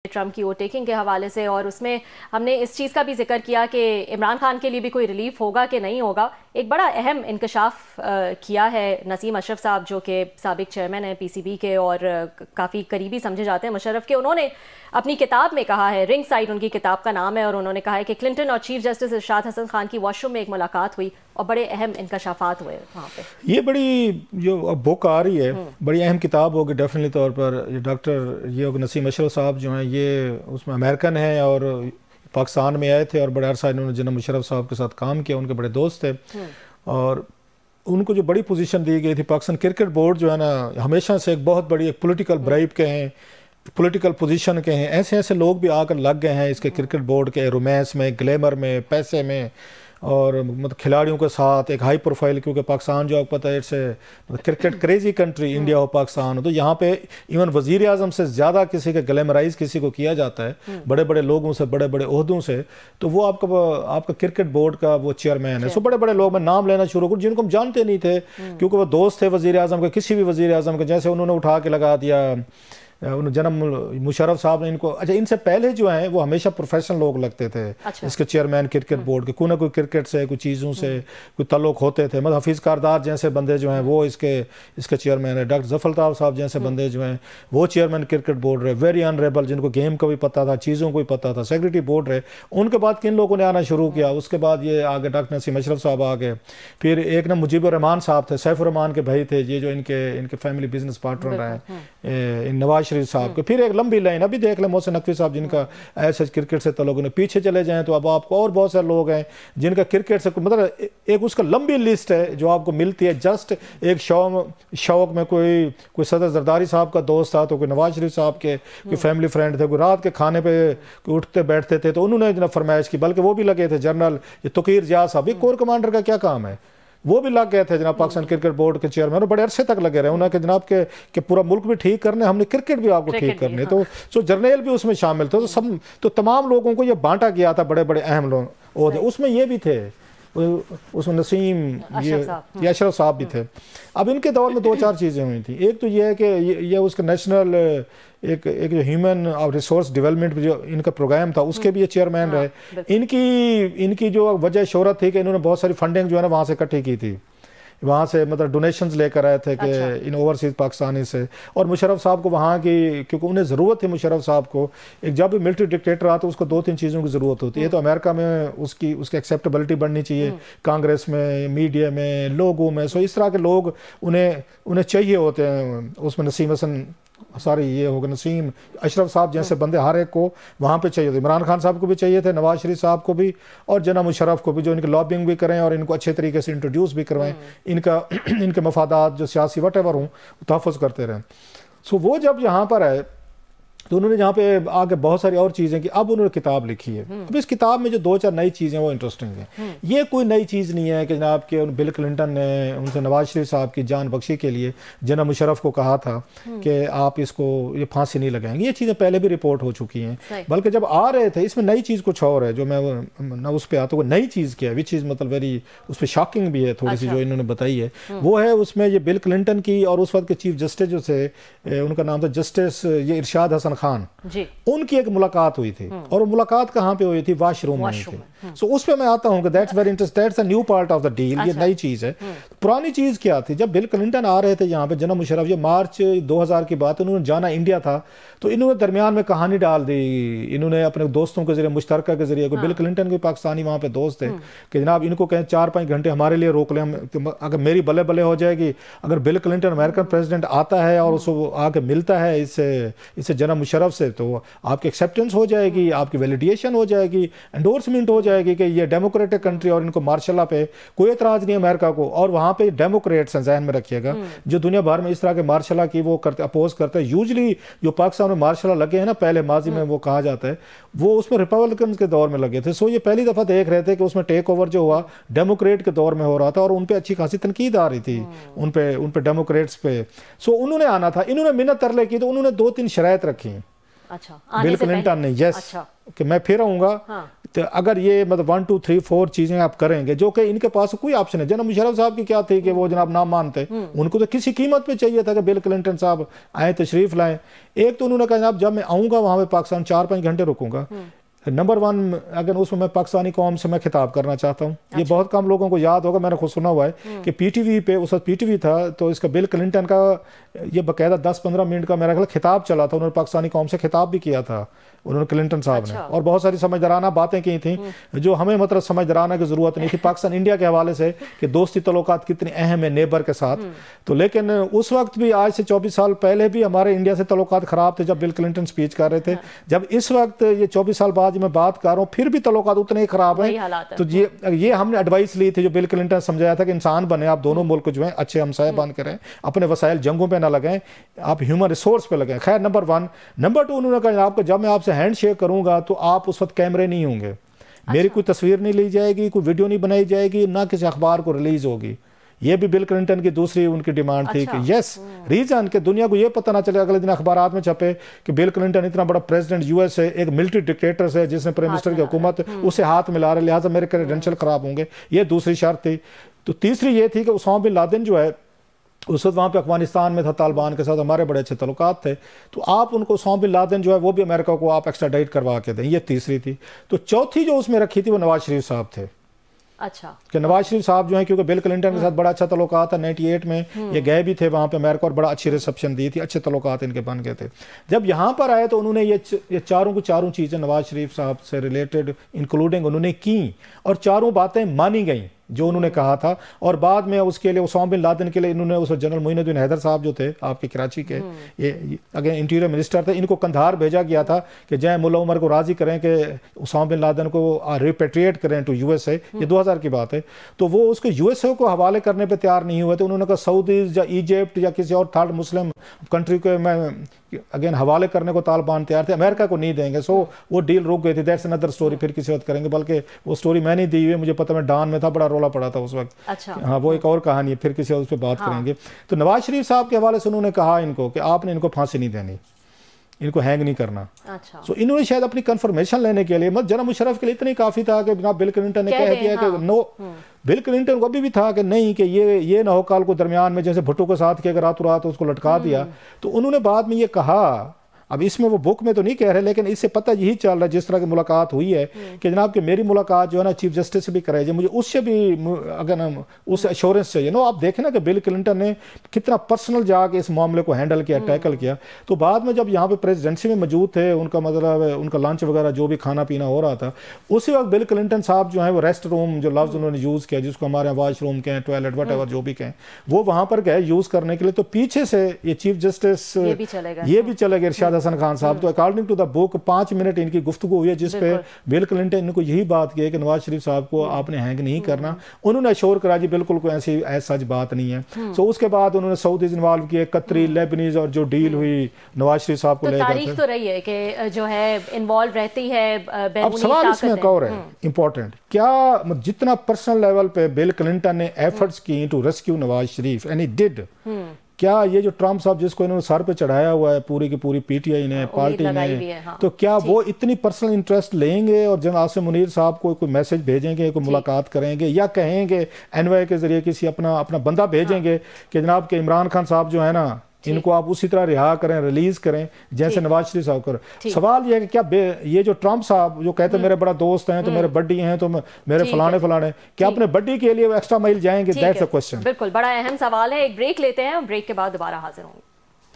Trump کی vote taking کے حوالے سے، اور اس میں ہم نے اس چیز کا بھی ذکر کیا کہ عمران خان کے لیے بھی کوئی ریلیف ہوگا کہ نہیں ہوگا۔ ایک بڑا اہم انکشاف کیا ہے نسیم اشرف صاحب، جو کہ سابق چیئرمین ہیں پی سی بی کے اور کافی قریبی سمجھے جاتے ہیں مشرف کے۔ انہوں نے اپنی کتاب میں کہا ہے، رنگ سائڈ ان کی کتاب کا نام ہے، اور انہوں نے کہا ہے کہ کلنٹن اور چیف جسٹس ارشاد حسن خان کی واش روم میں ایک ملاقات ہوئی اور بڑے اہم انکشافات ہوئے وہاں پہ۔ یہ بڑی جو بک آ رہی ہے بڑی اہم کتاب ہوگی ڈیفینیٹلی طور پر۔ ڈاکٹر یہ نسیم اشرف صاحب جو ہیں یہ اس میں امریکن ہیں اور پاکستان میں آئے تھے، اور بڑے عرصہ انہوں نے جناب مشرف صاحب کے ساتھ کام کیا، ان کے بڑے دوست تھے، اور ان کو جو بڑی پوزیشن دی گئی تھی پاکستان کرکٹ بورڈ جو ہے نا، ہمیشہ سے ایک بہت بڑی ایک پولیٹیکل برائب کے ہیں، پولیٹیکل پوزیشن کے ہیں، ایسے ایسے لوگ بھی آ کر لگ گئے ہیں اس کے کرکٹ بورڈ کے رومانس میں، گلیمر میں، پیسے میں، اور مطلب کھلاڑیوں کے ساتھ ایک ہائی پروفائل، کیونکہ پاکستان جو آپ کو پتہ ہے it's cricket crazy country, India اور پاکستان ہو، تو یہاں پہ ایون وزیر اعظم سے زیادہ کسی کے گلیمرائز کسی کو کیا جاتا ہے، بڑے بڑے لوگوں سے، بڑے بڑے عہدوں سے، تو وہ آپ کا کرکٹ بورڈ کا وہ چیئرمین ہے۔ سو بڑے بڑے لوگ میں نام لینا شروع کروں جن کو ہم جانتے نہیں تھے، کیونکہ وہ دوست تھے وزیر اعظم کے، کسی بھی وزیر اعظم کے، جیسے انہوں نے اٹھا کے لگا دیا جناب مشرف صاحب نے ان کو۔ اچھا، ان سے پہلے جو ہیں وہ ہمیشہ پروفیشنل لوگ لگتے تھے اس کے چیئرمین کرکٹ بورڈ کے، کوئی نہ کوئی کرکٹ سے کوئی چیزوں سے کوئی تعلق ہوتے تھے، مطلب حفیظ کاردار جیسے بندے جو ہیں وہ اس کے چیئرمین ہیں، ڈاکٹر ظفر الطاف صاحب جیسے بندے جو ہیں وہ چیئرمین کرکٹ بورڈ رہے، ویری آنریبل، جن کو گیم کا بھی پتہ تھا، چیزوں کو بھی پتہ تھا، سیکرٹری بورڈ رہے۔ ان کے بعد کن لوگوں نے آنا شروع کیا، اس کے بعد یہ آگے ڈاکٹر نسیم اشرف صاحب آ گئے، پھر ایک نا مجیب الرحمان صاحب تھے، سیف الرحمان کے بھائی تھے، یہ جو ان کے فیملی بزنس پارٹنر رہے، نواز شریف صاحب کے، پھر ایک لمبی لائن ابھی دیکھ لیں، محسن نقوی صاحب جن کا ایسے کرکٹ سے تعلق ہے، پیچھے چلے جائیں تو اب آپ کو اور بہت سارے لوگ ہیں جن کا کرکٹ سے مطلب ایک اس کا لمبی لسٹ ہے جو آپ کو ملتی ہے۔ جسٹ ایک شوق میں کوئی صدر زرداری صاحب کا دوست تھا، تو کوئی نواز شریف صاحب کے کوئی فیملی فرینڈ تھے، کوئی رات کے کھانے پہ اٹھتے بیٹھتے تھے تو انہوں نے جناب فرمائش کی، بلکہ وہ بھی لگے تھے، جنرل توقیر ضیاء صاحب، یہ کور کمانڈر کا کیا کام ہے، وہ بھی لگ گئے تھے جناب پاکستان کرکٹ بورڈ کے چیئرمین، اور بڑے عرصے تک لگے رہے انہوں نے کہ جناب کہ پورا ملک بھی ٹھیک کرنے، ہم نے کرکٹ بھی آپ کو ٹھیک کرنے، تو سو جرنیل بھی اس میں شامل تھے، تو تمام لوگوں کو یہ بانٹا گیا تھا، بڑے بڑے اہم لوگ، اس میں یہ بھی تھے، اس میں نسیم یہ اشرف صاحب بھی تھے۔ اب ان کے دور میں دو چار چیزیں ہوئی تھیں، ایک تو یہ ہے کہ یہ اس کا نیشنل ایک جو ہیومن ریسورس ڈیولپمنٹ جو ان کا پروگرام تھا اس کے بھی یہ چیئرمین رہے۔ ان کی جو وجہ شہرت تھی کہ انہوں نے بہت ساری فنڈنگ جو ہے نا وہاں سے اکٹھی کی تھی، وہاں سے مطلب ڈونیشنز لے کر آئے تھے کہ ان اوورسیز پاکستانی سے، اور مشرف صاحب کو وہاں کی، کیونکہ انہیں ضرورت تھی مشرف صاحب کو، ایک جب بھی ملٹری ڈکٹیٹر آتا ہے اس کو دو تین چیزوں کی ضرورت ہوتی ہے، تو امریکہ میں اس کی ایکسیپٹیبلٹی بڑھنی چاہیے، کانگریس میں، میڈیا میں، لوگوں میں، سو اس طرح کے لوگ انہیں چاہیے ہوتے ہیں، اس میں نسیم اشرف صاحب جیسے بندے ہر ایک کو وہاں پہ چاہیے تھے، عمران خان صاحب کو بھی چاہیے تھے، نواز شریف صاحب کو بھی، اور جناب مشرف کو بھی، جو ان کی لابنگ بھی کریں اور ان کو اچھے طریقے سے انٹروڈیوس بھی کروائیں، ان کے مفادات جو سیاسی وٹ ایور ہوں تحفظ کرتے رہیں۔ سو وہ جب یہاں پر آئے تو انہوں نے جہاں پہ آگے بہت ساری اور چیزیں کی، اب انہوں نے کتاب لکھی ہے، اب اس کتاب میں جو دو چار نئی چیزیں وہ انٹرسٹنگ ہیں۔ یہ کوئی نئی چیز نہیں ہے کہ جناب کہ بل کلنٹن نے ان سے نواز شریف صاحب کی جان بخشی کے لیے جناب مشرف کو کہا تھا کہ آپ اس کو یہ پھانسی نہیں لگائیں گے، یہ چیزیں پہلے بھی رپورٹ ہو چکی ہیں، بلکہ جب آ رہے تھے اس میں نئی چیز کچھ اور ہے جو میں نہ اس پہ آتا ہوں، نئی چیز کیا ہے وچ چیز مطلب ویری اس پہ شاکنگ بھی ہے تھوڑی سی جو انہوں نے بتائی ہے، وہ ہے اس میں یہ بل کلنٹن کی اور اس وقت کے چیف جسٹس جو تھے ان کا نام تھا جسٹس یہ ارشاد حسن خان، ان کی ایک ملاقات ہوئی تھی، اور وہ ملاقات کہاں پہ ہوئی تھی، واش روم میں تھی۔ سو اس پہ میں آتا ہوں کہ that's very interesting, that's a new part of the deal, یہ نئی چیز ہے۔ پرانی چیز کیا تھی، جب بل کلنٹن آ رہے تھے یہاں پہ جناب مشرف، یہ مارچ 2000 کی بات، انہوں نے جانا انڈیا تھا، تو انہوں نے درمیان میں کہانی ڈال دی، انہوں نے اپنے دوستوں کے ذریعے مشترکہ کے ذریعے، بل کلنٹن کے پاکستانی وہاں پہ دوست تھے، کہ جناب ان کو کہیں 4-5 گھنٹے ہمارے لیے روک لیں، اگر میری بلے بلے ہو جائے گی، اگر بل کلنٹن امریکن پریزیڈنٹ آتا ہے اور اس کو آ کے ملتا ہے اس سے جناب مشرف سے، تو آپ کی ایکسیپٹنس ہو جائے گی، آپ کی ویلیڈیشن ہو جائے گی، انڈورسمنٹ ہو جائے گی کہ یہ ڈیموکریٹک کنٹری، اور ان کو مارشل لا پہ کوئی اعتراض نہیں ہے امریکہ کو، اور وہاں پہ ڈیموکریٹس ہیں، ذہن میں رکھیے گا، جو دنیا بھر میں اس طرح کے مارشل لا کی وہ کرتے اپوز کرتے ہیں، یوزلی جو پاکستان میں مارشل لا لگے ہیں نا پہلے ماضی میں وہ کہا جاتا ہے وہ اس میں ریپبلکنز کے دور میں لگے تھے، سو یہ پہلی دفعہ دیکھ رہے تھے کہ اس میں ٹیک اوور جو ہوا ڈیموکریٹ کے دور میں ہو رہا تھا، اور ان پہ اچھی خاصی تنقید آ رہی تھی ان پہ ڈیموکریٹس پہ، سو انہوں نے آنا تھا، انہوں نے منت ترلے کی، تو انہوں نے 2-3 شرائط رکھی، اچھا بل کلنٹن نے، یس، کہ میں پھر آؤں گا. تو اگر یہ مطلب 1 2 3 4 چیزیں آپ کریں گے، جو کہ ان کے پاس کوئی آپشن ہے. جناب مشرف صاحب کی کیا تھی کہ وہ جناب نہ مانتے، ان کو تو کسی قیمت پہ چاہیے تھا کہ بل کلنٹن صاحب آئیں، تشریف لائیں. ایک تو انہوں نے کہا جناب جب میں آؤں گا وہاں پہ پاکستان 4-5 گھنٹے رکوں گا. نمبر 1 اگر اس میں پاکستانی قوم سے میں خطاب کرنا چاہتا ہوں. یہ بہت کم لوگوں کو یاد ہوگا، میں نے خود سنا ہوا ہے کہ پی ٹی وی پہ اس وقت پی ٹی وی تھا تو اس کا بل کلنٹن کا یہ باقاعدہ 10-15 منٹ کا میرا خیال خطاب چلا تھا. انہوں نے پاکستانی قوم سے خطاب بھی کیا تھا انہوں نے کلنٹن صاحب نے، اور بہت ساری سمجھدارانہ باتیں کی تھیں جو ہمیں مطلب سمجھدارانہ کی ضرورت نہیں تھی پاکستان انڈیا کے حوالے سے کہ دوستی تعلقات کتنی اہم ہیں نیبر کے ساتھ. تو لیکن اس وقت بھی آج سے 24 سال پہلے بھی ہمارے انڈیا سے تعلقات خراب تھے جب بل کلنٹن سپیچ کر رہے تھے. جب اس وقت یہ 24 سال بعد میں بات کر رہا ہوں پھر بھی تعلقات اتنے ہی خراب ہیں. تو یہ ہم نے ایڈوائس لی تھی جو بل کلنٹن سمجھایا تھا کہ انسان بنے آپ، دونوں ملک جو ہیں اچھے ہمسائے بن کے رہیں، اپنے وسائل جنگوں پہ نہ لگیں، آپ ہیومن ریسورس پہ لگیں. خیر نمبر 1. نمبر 2 انہوں نے کہا آپ کو جب میں آپ سے ہینڈ شیک کروں گا تو آپ اس وقت کیمرے نہیں ہوں گے، میری کوئی تصویر نہیں لی جائے گی، کوئی ویڈیو نہیں بنائی جائے گی، نہ کسی اخبار کو ریلیز ہوگی. یہ بھی بل کلنٹن کی دوسری ان کی ڈیمانڈ تھی کہ یس ریزن کہ دنیا کو یہ پتہ نہ چلے اگلے دن اخبارات میں چھپے کہ بل کلنٹن اتنا بڑا پریزیڈنٹ یو ایس ہے، ایک ملٹری ڈکٹیٹر ہے جس نے پرائم منسٹر کی حکومت اسے ہاتھ ملا رہے، لہٰذا میرے کریڈینشل خراب ہوں گے. یہ دوسری شرط تھی. تو تیسری یہ تھی کہ اسامہ بن لادن جو ہے اس وقت وہاں پہ افغانستان میں تھا، طالبان کے ساتھ ہمارے بڑے اچھے تعلقات تھے، تو آپ ان کو اسامہ بن لادن جو ہے وہ بھی امریکہ کو آپ ایکسٹراڈائٹ کروا کے دیں. یہ تیسری تھی. تو چوتھی جو اس میں رکھی تھی وہ نواز شریف صاحب تھے. اچھا کہ نواز شریف صاحب جو ہیں کیونکہ بل کلنٹن کے ساتھ بڑا اچھا تعلقات تھا 98 میں یہ گئے بھی تھے وہاں پہ امریکہ اور بڑا اچھی ریسپشن دی تھی، اچھے تعلقات ان کے بن گئے تھے. جب یہاں پر آئے تو انہوں نے یہ چاروں چیزیں نواز شریف صاحب سے ریلیٹڈ انکلوڈنگ انہوں نے کی اور چاروں باتیں مانی گئیں جو انہوں نے کہا تھا. اور بعد میں اس کے لیے اسامہ بن لادن کے لیے انہوں نے اس جنرل معین الدین حیدر صاحب جو تھے آپ کے کراچی کے یہ اگر انٹیریئر منسٹر تھے، ان کو قندھار بھیجا گیا تھا کہ جائیں ملا عمر کو راضی کریں کہ اسامہ بن لادن کو ریپیٹریٹ کریں ٹو یو ایس اے. یہ 2000 کی بات ہے. تو وہ اس کو یو ایس اے کو حوالے کرنے پہ تیار نہیں ہوئے تھے. انہوں نے کہا سعودیز یا ایجپٹ یا کسی اور تھرڈ مسلم کنٹری کو میں اگین حوالے کرنے کو طالبان تیار تھے، امریکہ کو نہیں دیں گے. سو وہ ڈیل رک گئی تھی. دیٹس انادر سٹوری، پھر کسی وقت کریں گے. بلکہ وہ سٹوری میں نہیں دی ہوئی، مجھے پتہ میں ڈان میں تھا، بڑا رولا پڑا تھا اس وقت. ہاں وہ ایک اور کہانی ہے، پھر کسی اور اس پہ بات کریں گے. تو نواز شریف صاحب کے حوالے سے انہوں نے کہا ان کو کہ آپ نے ان کو پھانسی نہیں دینی، ان کو ہینگ نہیں کرنا. سو انہوں نے شاید اپنی کنفرمیشن لینے کے لیے جناب مشرف کے لیے اتنی کافی تھا کہ جناب بل کلنٹن نے کہہ دیا کہ نو. بل کلنٹن کو ابھی بھی تھا کہ نہیں کہ یہ نہ ہو کال کو درمیان میں جیسے بھٹو کے ساتھ کہ اگر راتوں رات اس کو لٹکا دیا. تو انہوں نے بعد میں یہ کہا، اب اس میں وہ بک میں تو نہیں کہہ رہے لیکن اس سے پتہ یہی چل رہا ہے جس طرح کی ملاقات ہوئی ہے کہ جناب کہ میری ملاقات جو ہے نا چیف جسٹس سے بھی کرائی جائے، مجھے اس سے بھی اگر اس ایشورنس چاہیے. آپ دیکھیں نا کہ بل کلنٹن نے کتنا پرسنل جا کے اس معاملے کو ہینڈل کیا، ٹیکل کیا. تو بعد میں جب یہاں پہ پریزیڈنسی میں موجود تھے، ان کا مطلب ان کا لنچ وغیرہ جو بھی کھانا پینا ہو رہا تھا، اسی وقت بل کلنٹن صاحب جو ہیں وہ ریسٹ روم جو لفظ انہوں نے یوز کیا جس کو ہمارے یہاں واش روم کہیں، ٹوائلٹ وٹ ایور جو بھی کہیں، وہ وہاں پر گئے یوز کرنے کے لیے. تو پیچھے سے یہ چیف جسٹس یہ بھی چلے گئے ارشاد حسن خان صاحب. تو according to the book 5 minute ان کی گفتگو ہوئی ہے جس پہ بل کلنٹن نے کو یہی بات کی ہے کہ نواز شریف صاحب کو آپ نے ہینگ نہیں کرنا. انہوں نے اشور کرا جی بالکل کوئی ایسی سچ بات نہیں ہے. سو اس کے بعد انہوں نے سعودیز انوالو کیے، قطری، لیبنیز، اور جو ڈیل ہوئی نواز شریف صاحب کو لے کر. تاریخ تو رہی ہے کہ جو ہے انوالو رہتی ہے بیرونی طاقت. اب سوال اس میں ایک اور ہے امپورٹنٹ، کیا جتنا پرسنل لیول پہ بل کلنٹن نے ایفرٹس کی to rescue Nawaz Sharif and he did, کیا یہ جو ٹرمپ صاحب جس کو انہوں نے سر پہ چڑھایا ہوا ہے پوری کی پوری پی ٹی آئی نے، پارٹی نے، تو کیا وہ اتنی پرسنل انٹرسٹ لیں گے اور جناب آصف منیر صاحب کو کوئی میسج بھیجیں گے، کوئی ملاقات کریں گے، یا کہیں گے این وائی کے ذریعے کسی اپنا بندہ بھیجیں گے کہ جناب کہ عمران خان صاحب جو ہے نا ان کو آپ اسی طرح رہا کریں، ریلیز کریں جیسے نواز شریف صاحب کریں. سوال یہ ہے کہ کیا یہ جو ٹرمپ صاحب جو کہتے ہیں میرے بڑا دوست ہیں تو میرے بڈی ہیں تو میرے فلانے کیا اپنے بڈی کے لیے وہ ایکسٹرا مائل جائیں گے؟ That's a question. بالکل بڑا اہم سوال ہے. ایک بریک لیتے ہیں، بریک کے بعد دوبارہ حاضر ہوں گے.